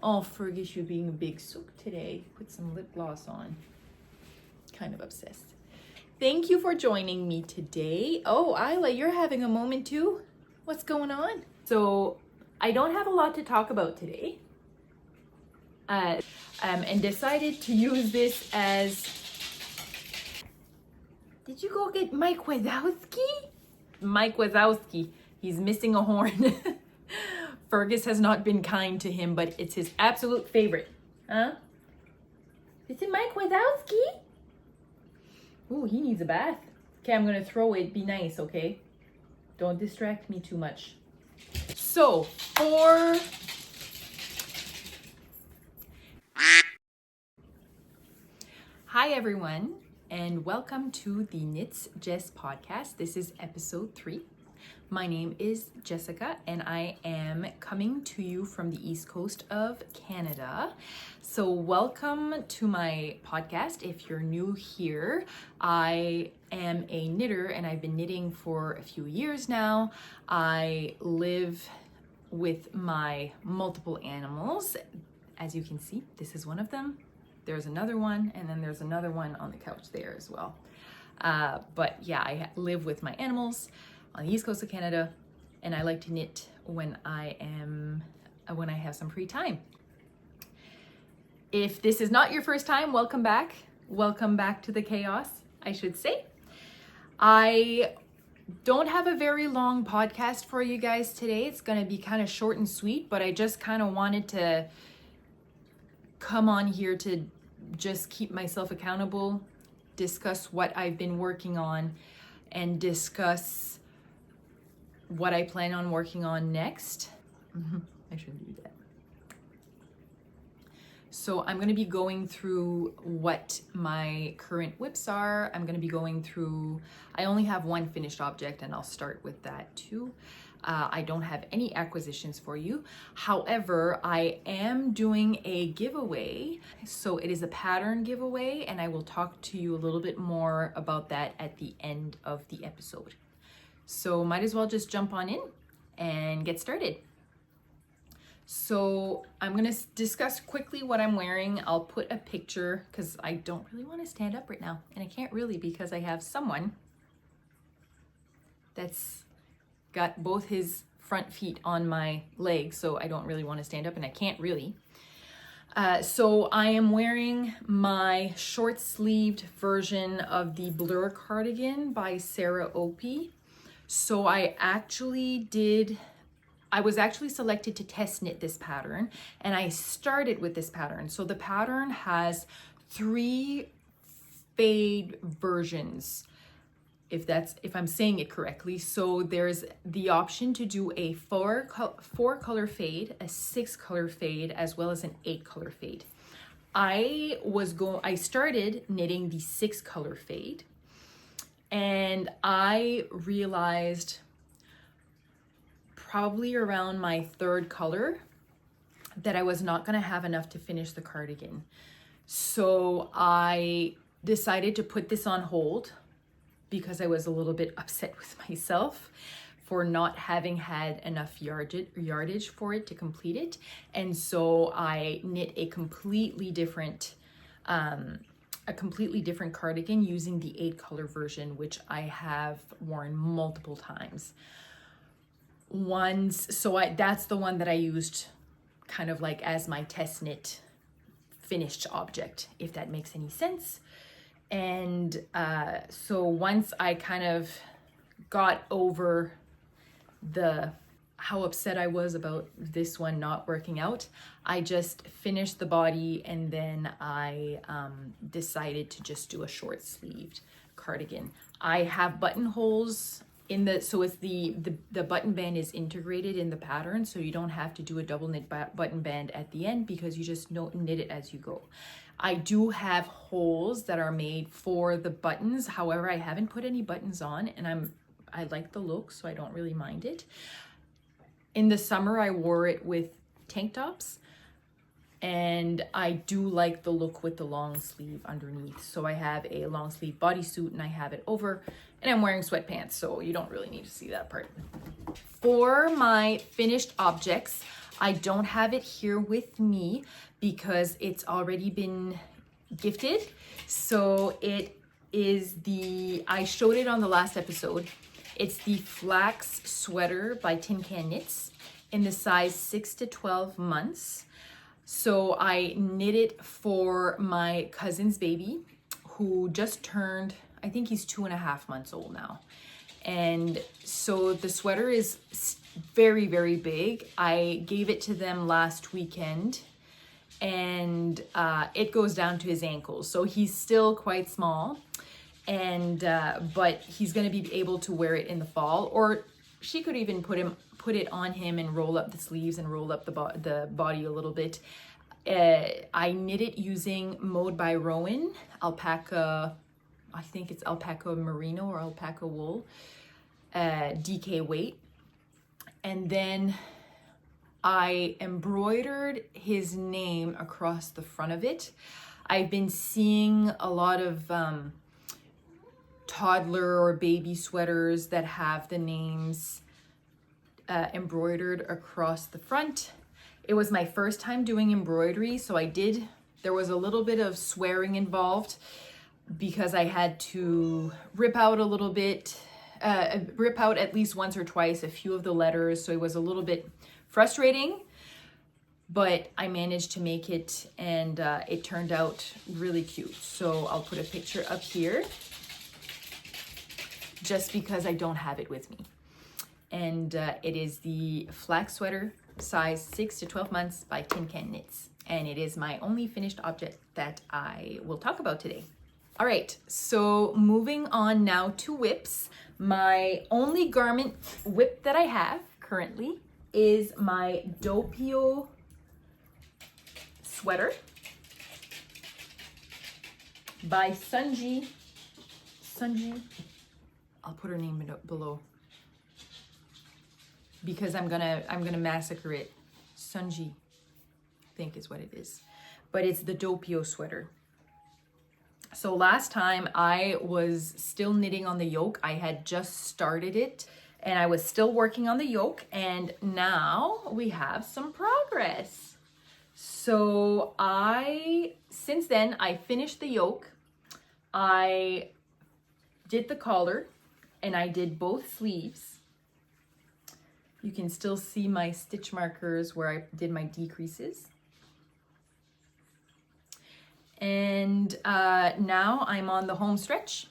Oh, Fergus, you being a big sook today. Put some lip gloss on. Kind of obsessed. Thank you for joining me today. Oh, Isla, you're having a moment too? What's going on? So, I don't have a lot to talk about today. And decided to use this as... Did you go get Mike Wazowski? Mike Wazowski. He's missing a horn. Fergus has not been kind to him, but it's his absolute favorite. Huh? Is it Mike Wazowski? Ooh, he needs a bath. Okay, I'm gonna throw it. Be nice, okay? Don't distract me too much. So, Hi everyone, and welcome to the Knits Jess podcast. This is episode 3. My name is Jessica, and I am coming to you from the east coast of Canada. So welcome to my podcast. If you're new here, I am a knitter and I've been knitting for a few years now. I live with my multiple animals. As you can see, this is one of them. There's another one, and then there's another one on the couch there as well. But yeah, I live with my animals on the east coast of Canada, and I like to knit when I have some free time. If this is not your first time, welcome back. Welcome back to the chaos, I should say. I don't have a very long podcast for you guys today. It's gonna be kind of short and sweet, but I just kind of wanted to come on here to just keep myself accountable, discuss what I've been working on, and discuss what I plan on working on next. I shouldn't do that. So I'm going to be going through what my current WIPs are. I'm going to be going through, I only have one finished object, and I'll start with that too. I don't have any acquisitions for you. However, I am doing a giveaway. So it is a pattern giveaway, and I will talk to you a little bit more about that at the end of the episode. So might as well just jump on in and get started. So I'm gonna discuss quickly what I'm wearing. I'll put a picture because I don't really want to stand up right now, and I can't really because I have someone that's got both his front feet on my legs, so I don't really want to stand up, and I can't really. So I am wearing my short-sleeved version of the Blur cardigan by Sarah Opie. So I was actually selected to test knit this pattern, and I started with this pattern. So the pattern has 3 fade versions, if I'm saying it correctly. So there's the option to do a 4 color fade, a 6 color fade, as well as an 8 color fade. I started knitting the 6 color fade, and I realized probably around my 3rd color that I was not gonna have enough to finish the cardigan. So I decided to put this on hold because I was a little bit upset with myself for not having had enough yardage for it to complete it. And so I knit a completely different cardigan using the 8 color version, which I have worn multiple times. That's the one that I used kind of like as my test knit finished object, if that makes any sense. And so once I kind of got over how upset I was about this one not working out, I just finished the body, and then I decided to just do a short sleeved cardigan. I have buttonholes so it's the button band is integrated in the pattern, so you don't have to do a double knit button band at the end because you just knit it as you go. I do have holes that are made for the buttons. However, I haven't put any buttons on, and I like the look, so I don't really mind it. In the summer, I wore it with tank tops, and I do like the look with the long sleeve underneath. So I have a long sleeve bodysuit, and I have it over, and I'm wearing sweatpants, so you don't really need to see that part. For my finished objects, I don't have it here with me because it's already been gifted. So it is I showed it on the last episode. It's the Flax Sweater by Tin Can Knits in the size 6 to 12 months. So I knit it for my cousin's baby who just turned, I think he's 2.5 months old now. And so the sweater is very, very big. I gave it to them last weekend and it goes down to his ankles. So he's still quite small, and but he's gonna be able to wear it in the fall, or she could even put it on him and roll up the sleeves and roll up the body a little bit. I knit it using Mode by Rowan Alpaca, I think it's alpaca merino or alpaca wool, DK weight. And then I embroidered his name across the front of it. I've been seeing a lot of toddler or baby sweaters that have the names embroidered across the front. It was my first time doing embroidery, so there was a little bit of swearing involved because I had to rip out a little bit, rip out at least once or twice a few of the letters, so it was a little bit frustrating, but I managed to make it, and it turned out really cute. So I'll put a picture up here just because I don't have it with me. And it is the Flax Sweater, size 6 to 12 months by Tin Can Knits. And it is my only finished object that I will talk about today. All right, so moving on now to WIPs. My only garment WIP that I have currently is my Doppio sweater by Seunghee. I'll put her name below because I'm gonna massacre it. Seunghee, I think is what it is, but it's the Doppio sweater. So last time I was still knitting on the yoke. I had just started it and I was still working on the yoke, and now we have some progress. So since then I finished the yoke, I did the collar, and I did both sleeves. You can still see my stitch markers where I did my decreases. And now I'm on the home stretch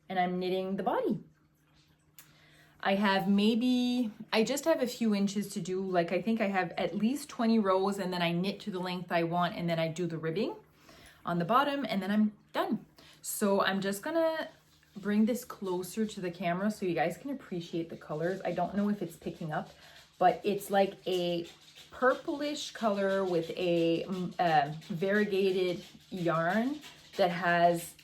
and I'm knitting the body. I just have a few inches to do. Like, I think I have at least 20 rows, and then I knit to the length I want, and then I do the ribbing on the bottom, and then I'm done. So I'm just gonna bring this closer to the camera so you guys can appreciate the colors. I don't know if it's picking up, but it's like a purplish color with a variegated yarn that has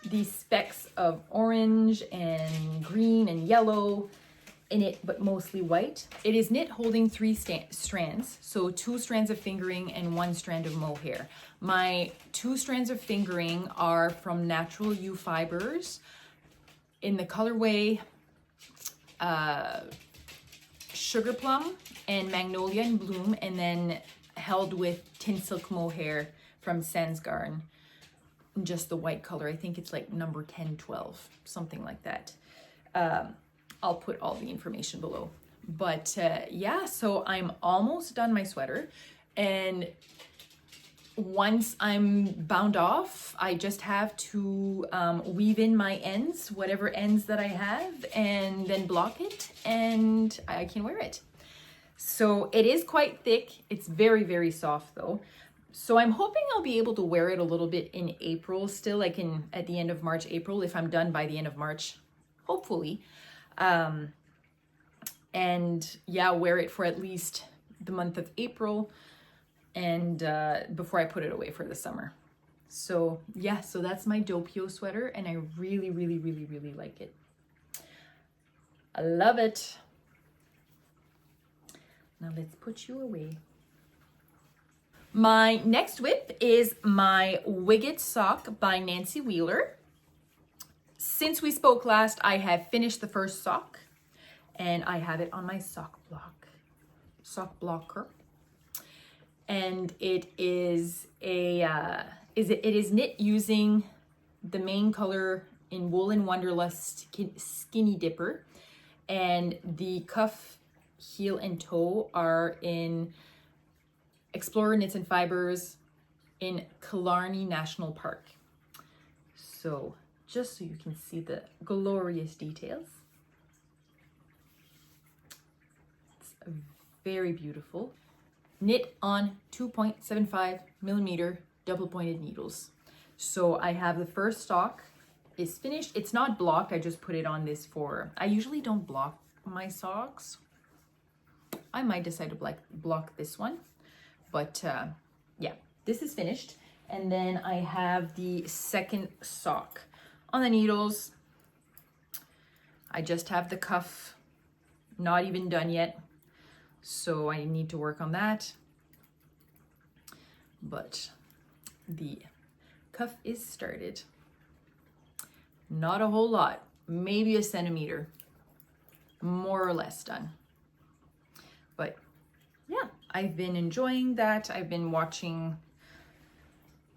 these specks of orange and green and yellow in it, but mostly white. It is knit holding 3 strands, so 2 strands of fingering and 1 strand of mohair. My 2 strands of fingering are from Natural U Fibres in the colorway Sugar Plum and Magnolia and Bloom, and then held with Tynn Silk Mohair from Sans Garn, just the white color. I think it's like number 10, 12, something like that. I'll put all the information below. But yeah, so I'm almost done my sweater, and once I'm bound off, I just have to weave in my ends, whatever ends that I have, and then block it, and I can wear it. So it is quite thick. It's very, very soft though. So I'm hoping I'll be able to wear it a little bit in April still, like at the end of March, April, if I'm done by the end of March, hopefully. And yeah, wear it for at least the month of April, and before I put it away for the summer. So yeah, so that's my Doppio sweater, and I really, really, really, really like it. I love it. Now let's put you away. My next WIP is my Wigget sock by Nancy Wheeler. Since we spoke last, I have finished the first sock, and I have it on my sock blocker. And it is it is knit using the main color in Wool and Wanderlust Skinny Dipper, and the cuff, heel, and toe are in Explorer Knits and Fibres in Killarney National Park. So just so you can see the glorious details. It's very beautiful. Knit on 2.75 millimeter double pointed needles. So I have the first stock is finished. It's not blocked. I just put it on this for, I usually don't block my socks. I might decide to block this one, but yeah, this is finished. And then I have the second sock on the needles. I just have the cuff, not even done yet, so I need to work on that. But the cuff is started. Not a whole lot, maybe a centimeter, more or less done. But yeah, I've been enjoying that. I've been watching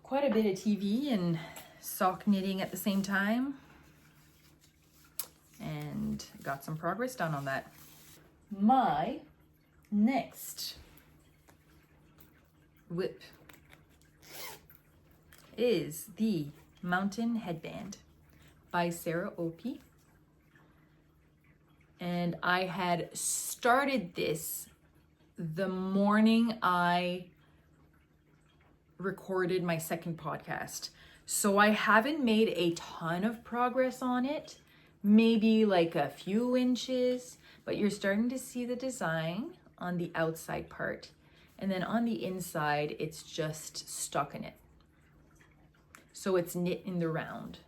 quite a bit of TV and sock knitting at the same time, and got some progress done on that. My next WIP is the Mountain Headband by Sarah Opie. And I had started this the morning I recorded my second podcast. So I haven't made a ton of progress on it, maybe like a few inches, but you're starting to see the design on the outside part. And then on the inside, it's just stockinette. So it's knit in the round.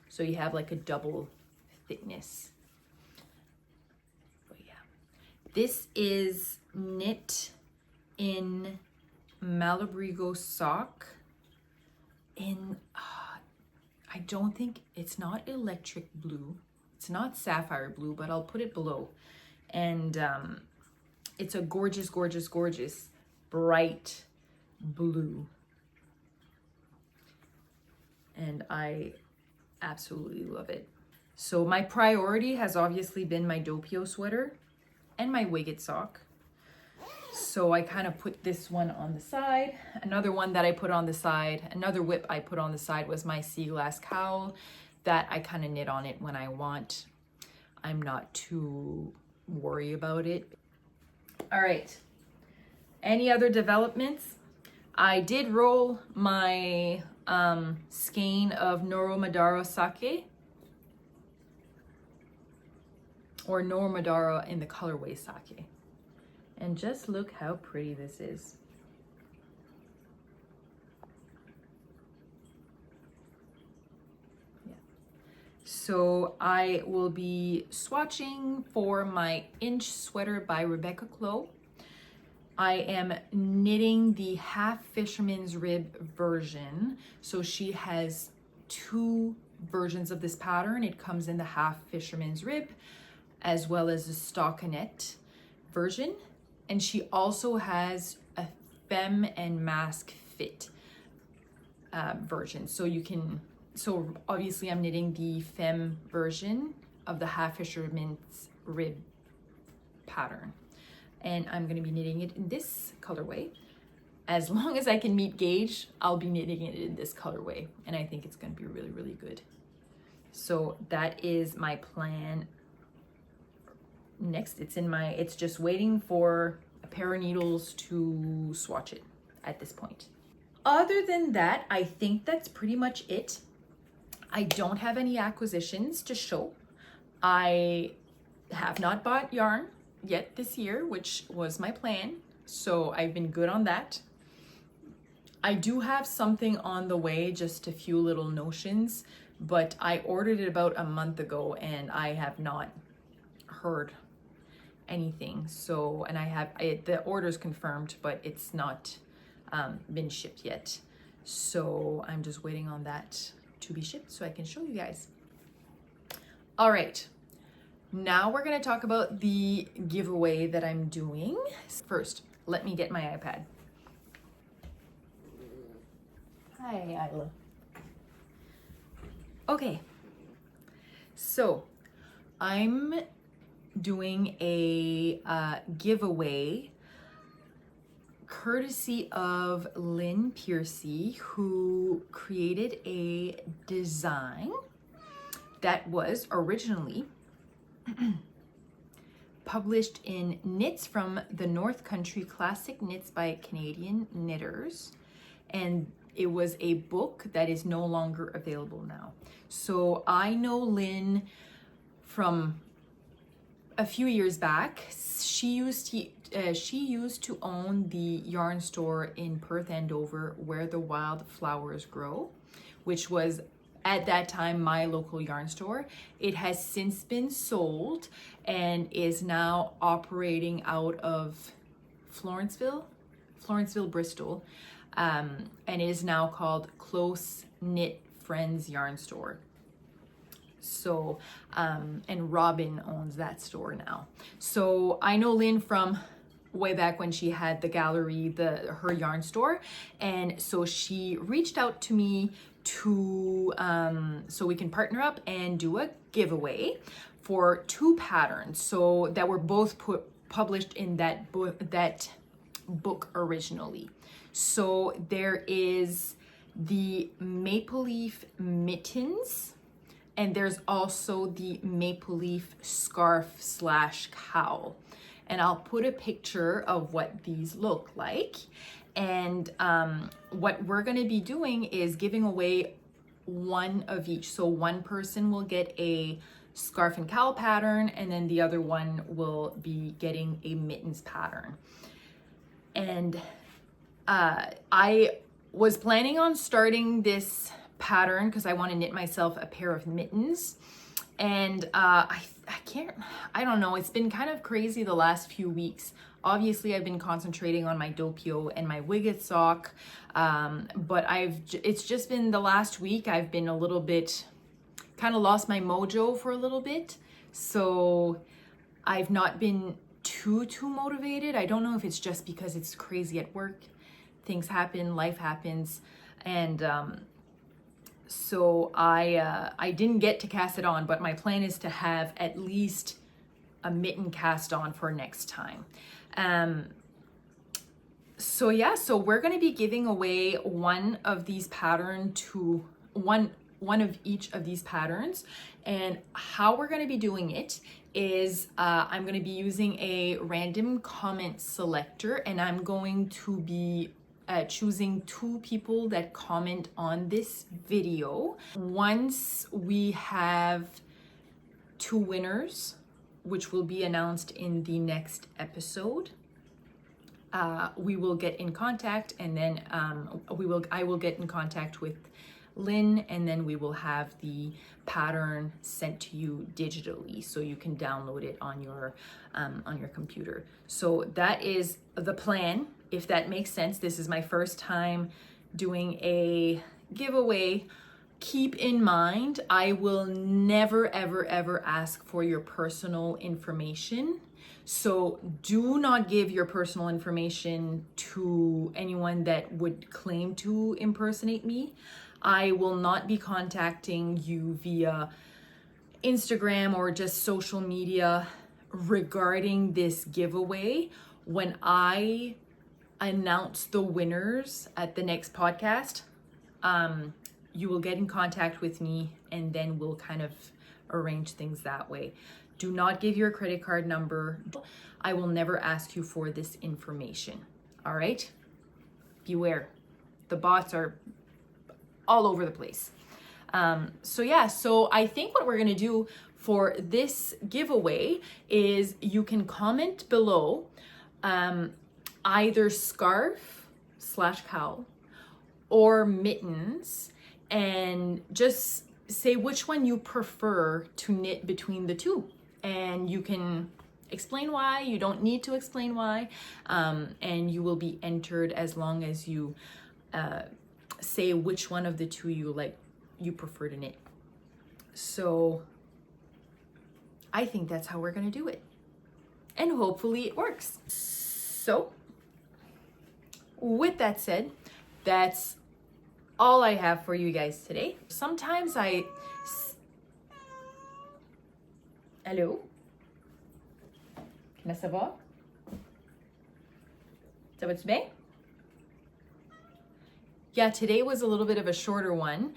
So you have like a double thickness. But yeah, this is knit in Malabrigo sock in, I don't think, it's not electric blue. It's not sapphire blue, but I'll put it below. And it's a gorgeous, gorgeous, gorgeous, bright blue. And I absolutely love it. So my priority has obviously been my Doppio sweater and my Wigget sock. So I kind of put this one on the side. Another one that I put on the side, another WIP I put on the side was my sea glass cowl that I kind of knit on it when I want. I'm not too worried about it. All right, any other developments? I did roll my skein of Noro Madara sake, or Noro Madara in the colorway sake. And just look how pretty this is. Yeah. So I will be swatching for my Insh sweater by Rebecca Clow. I am knitting the half fisherman's rib version. So she has two versions of this pattern. It comes in the half fisherman's rib as well as the stockinette version. And she also has a femme and mask fit version. So you can, so obviously I'm knitting the femme version of the half fisherman's rib pattern. And I'm gonna be knitting it in this colorway. As long as I can meet gauge, I'll be knitting it in this colorway. And I think it's gonna be really, really good. So that is my plan. Next, it's just waiting for a pair of needles to swatch it at this point. Other than that, I think that's pretty much it. I don't have any acquisitions to show. I have not bought yarn yet this year, which was my plan. So I've been good on that. I do have something on the way, just a few little notions, but I ordered it about a month ago and I have not heard anything. So, and the order's confirmed, but it's not been shipped yet. So I'm just waiting on that to be shipped so I can show you guys. All right, Now we're going to talk about the giveaway that I'm doing. First, let me get my iPad. Hi, Isla. Okay, so I'm doing a giveaway courtesy of Lynn Piercey, who created a design that was originally published in Knits from the North Country, Classic Knits by Canadian Knitters, and it was a book that is no longer available now. So I know Lynn from a few years back. She used to own the yarn store in Perth Andover, Where the Wild Flowers Grow, which was at that time my local yarn store. It has since been sold and is now operating out of Florenceville, Bristol, and it is now called Close Knit Friends Yarn Store. So, and Robin owns that store now. So I know Lynn from way back when she had the gallery, her yarn store, and so she reached out to me to so we can partner up and do a giveaway for 2 patterns, so that were both published in that book originally. So there is the Maple Leaf Mittens, and there's also the Maple Leaf Scarf / Cowl. And I'll put a picture of what these look like. And what we're gonna be doing is giving away one of each. So one person will get a scarf and cowl pattern, and then the other one will be getting a mittens pattern. And I was planning on starting this pattern because I want to knit myself a pair of mittens, and I don't know, it's been kind of crazy the last few weeks. Obviously I've been concentrating on my Doppio and my Wigget sock, but it's just been the last week I've been a little bit kind of lost my mojo for a little bit, so I've not been too motivated. I don't know if it's just because it's crazy at work, things happen, life happens, and so I didn't get to cast it on, but my plan is to have at least a mitten cast on for next time. So yeah, so we're going to be giving away one of these pattern to one of each of these patterns, and how we're going to be doing it is I'm going to be using a random comment selector, and I'm going to be choosing 2 people that comment on this video. Once we have 2 winners, which will be announced in the next episode, we will get in contact, and then I will get in contact with Lynn, and then we will have the pattern sent to you digitally so you can download it on your computer. So that is the plan, if that makes sense. This is my first time doing a giveaway. Keep in mind, I will never ever ask for your personal information. So do not give your personal information to anyone that would claim to impersonate me. I will not be contacting you via Instagram or just social media regarding this giveaway. When I announce the winners at the next podcast, you will get in contact with me, and then we'll kind of arrange things that way. Do not give your credit card number. I will never ask you for this information. All right? Beware. The bots are all over the place. So yeah, so I think what we're gonna do for this giveaway is you can comment below either scarf / cowl or mittens, and just say which one you prefer to knit between the 2. And you can explain why. You don't need to explain why, and you will be entered as long as you say which one of the 2 you prefer to knit. So I think that's how we're gonna do it. And hopefully it works. So, with that said, that's all I have for you guys today. Sometimes Allô? Comment ça va? Ça va-tu bien? Yeah, today was a little bit of a shorter one,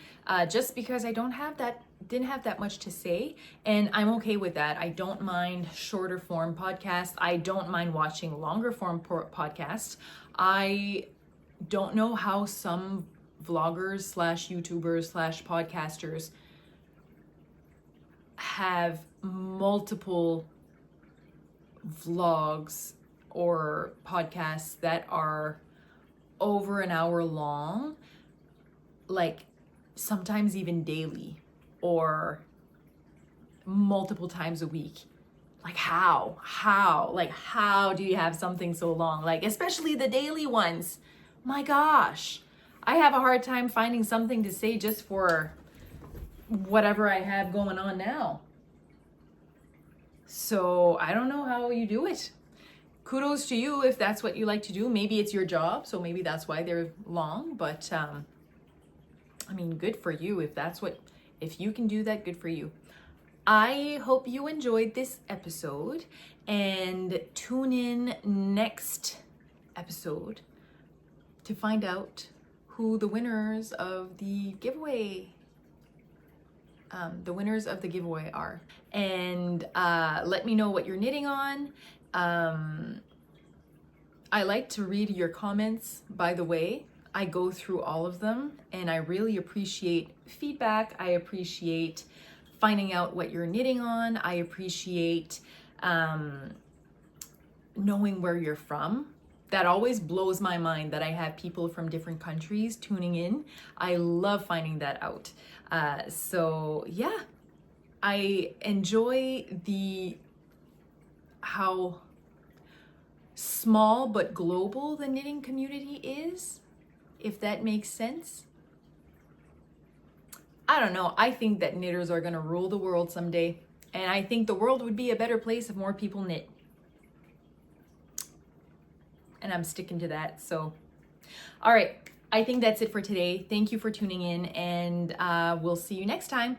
just because I didn't have that much to say, and I'm okay with that. I don't mind shorter form podcasts. I don't mind watching longer form podcasts. I don't know how some vloggers slash YouTubers slash podcasters have multiple vlogs or podcasts that are over an hour long, like sometimes even daily or multiple times a week. Like how do you have something so long? Like, especially the daily ones. My gosh, I have a hard time finding something to say just for whatever I have going on now. So I don't know how you do it. Kudos to you if that's what you like to do. Maybe it's your job, so maybe that's why they're long, but I mean, good for you if you can do that, good for you. I hope you enjoyed this episode, and tune in next episode to find out who the winners of the giveaway are. And let me know what you're knitting on. I like to read your comments, by the way. I go through all of them, and I really appreciate feedback. I appreciate finding out what you're knitting on. I appreciate knowing where you're from. That always blows my mind that I have people from different countries tuning in. I love finding that out. So yeah, I enjoy how small but global the knitting community is, if that makes sense. I don't know. I think that knitters are gonna rule the world someday, and I think the world would be a better place if more people knit. And I'm sticking to that. So, all right, I think that's it for today. Thank you for tuning in, and we'll see you next time.